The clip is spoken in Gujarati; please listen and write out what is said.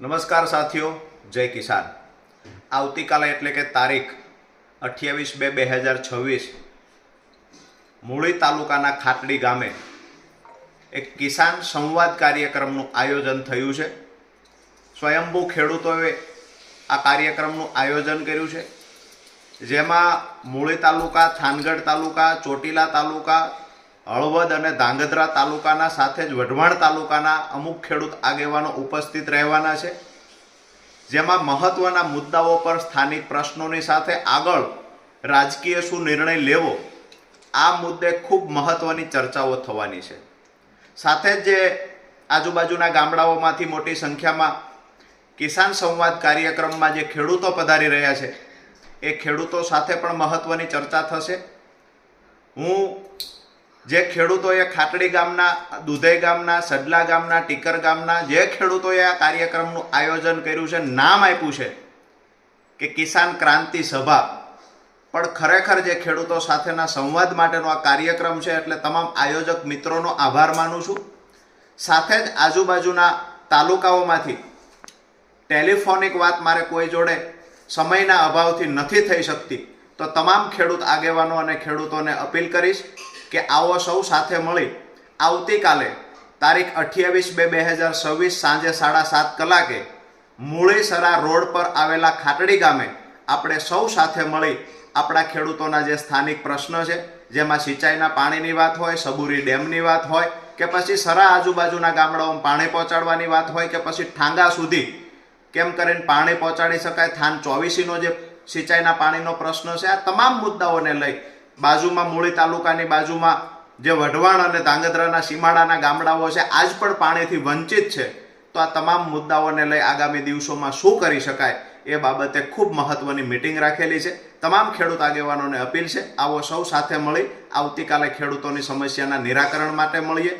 નમસ્કાર સાથીઓ, જય કિસાન। આવતીકાલે એટલે કે તારીખ 28/2/2026 મૂળી તાલુકાના ખાટડી ગામે એક કિસાન સંવાદ કાર્યક્રમનું આયોજન થયું છે। સ્વયંભૂ ખેડૂતોએ આ કાર્યક્રમનું આયોજન કર્યું છે, જેમાં મૂળી તાલુકા, થાનગઢ તાલુકા, ચોટીલા તાલુકા, હળવદ અને ધાંગધ્રા તાલુકાના સાથે જ વઢવાણ તાલુકાના અમુક ખેડૂત આગેવાનો ઉપસ્થિત રહેવાના છે, જેમાં મહત્વના મુદ્દાઓ પર સ્થાનિક પ્રશ્નોની સાથે આગળ રાજકીય શું નિર્ણય લેવો આ મુદ્દે ખૂબ મહત્વની ચર્ચાઓ થવાની છે। સાથે જ જે આજુબાજુના ગામડાઓમાંથી મોટી સંખ્યામાં કિસાન સંવાદ કાર્યક્રમમાં જે ખેડૂતો પધારી રહ્યા છે એ ખેડૂતો સાથે પણ મહત્વની ચર્ચા થશે। હું જે ખેડૂતોએ ખાટડી ગામના, દુધઈ ગામના, સડલા ગામના, ટીકર ગામના જે ખેડૂતોએ આ કાર્યક્રમનું આયોજન કર્યું છે, નામ આપ્યું છે કે કિસાન ક્રાંતિ સભા, પણ ખરેખર જે ખેડૂતો સાથેના સંવાદ માટેનો આ કાર્યક્રમ છે, એટલે તમામ આયોજક મિત્રોનો આભાર માનું છું। સાથે જ આજુબાજુના તાલુકાઓમાંથી ટેલિફોનિક વાત મારે કોઈ જોડે સમયના અભાવથી નથી થઈ શકતી, તો તમામ ખેડૂત આગેવાનો અને ખેડૂતોને અપીલ કરીશ કે આવો સૌ સાથે મળી આવતીકાલે તારીખ 28/2/2026 સાંજે 7:30 કલાકે મૂળીસરા રોડ પર આવેલા ખાટડી ગામે આપણે સૌ સાથે મળી આપણા ખેડૂતોના જે સ્થાનિક પ્રશ્ન છે, જેમાં સિંચાઈના પાણીની વાત હોય, સબુરી ડેમની વાત હોય, કે પછી સરા આજુબાજુના ગામડાઓમાં પાણી પહોંચાડવાની વાત હોય, કે પછી ઠાંગા સુધી કેમ કરીને પાણી પહોંચાડી શકાય, થાન 24નો જે સિંચાઈના પાણીનો પ્રશ્ન છે, આ તમામ મુદ્દાઓને લઈ બાજુમાં મૂળી તાલુકાની બાજુમાં જે વઢવાણ અને ધાંગધ્રાના સીમાડાના ગામડાઓ છે, આજ પણ પાણીથી વંચિત છે, તો આ તમામ મુદ્દાઓને લઈ આગામી દિવસોમાં શું કરી શકાય એ બાબતે ખૂબ મહત્વની મિટિંગ રાખેલી છે। તમામ ખેડૂત આગેવાનોને અપીલ છે, આવો સૌ સાથે મળી આવતીકાલે ખેડૂતોની સમસ્યાના નિરાકરણ માટે મળીએ।